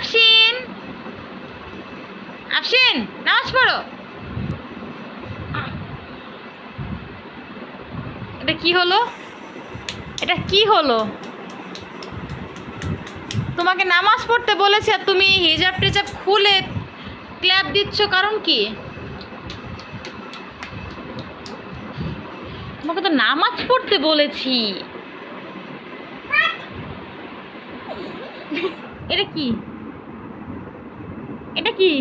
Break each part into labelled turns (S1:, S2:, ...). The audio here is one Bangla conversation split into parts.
S1: আফসিন, আফসিন নামাজ পড়ো। এটা কি হলো? এটা কি হলো? তোমাকে নামাজ পড়তে বলেছি আর তুমি হিজাব টিজাব খুলে ক্ল্যাপ দিচ্ছ, কারণ কি? তোমাকে তো নামাজ পড়তে বলেছি। এটা কি? এটা কি?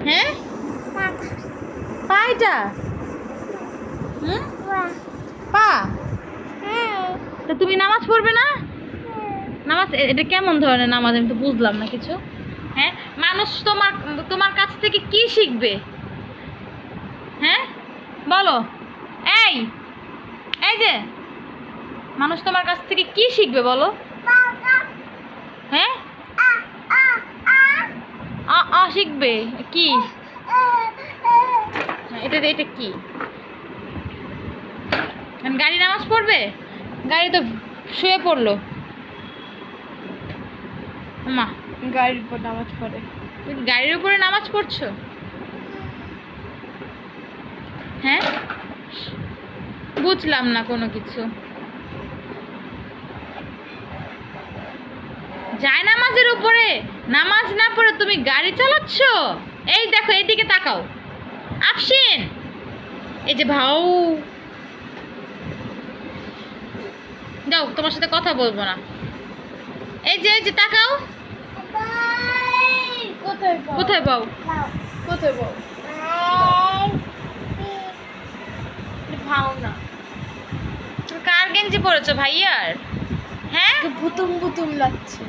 S1: হ্যাঁ, পা এটা? হুম, পা? তা তুমি নামাজ পড়বে না? নামাজ এটা কেমন ধরনের নামাজ? আমি তো বুঝলাম না কিছু। হ্যাঁ, মানুষ তোমার তোমার কাছ থেকে কি শিখবে? হ্যাঁ বলো। এই এই যে মানুষ তোমার কাছ থেকে কি শিখবে বলো? হ্যাঁ, শিখবে কি? এটা এটা কি? গাড়ি নামাজ পড়বে? গাড়ি তো শুয়ে পড়লো। মা
S2: গাড়ির উপর নামাজ পড়ে।
S1: তুমি গাড়ির উপরে নামাজ পড়ছো? হ্যাঁ, বুঝলাম না কোনো কিছু। যায় নামাজের উপরে নামাজ না পড়ে তুমি গাড়ি চালাচ্ছ? এই দেখো, এইদিকে তাকাও আফসিন। এই যে ভাও, যাও, তোমার সাথে কথা বলবো না। এই যে তাকাও।
S2: কোথায় পাও?
S1: কোথায় পাও?
S2: কোথায় পাও? ভাও না।
S1: তুমি কার গেঞ্জি পরেছো ভাইয়ার? হ্যাঁ,
S2: বুতুম বুতুম লাগছে।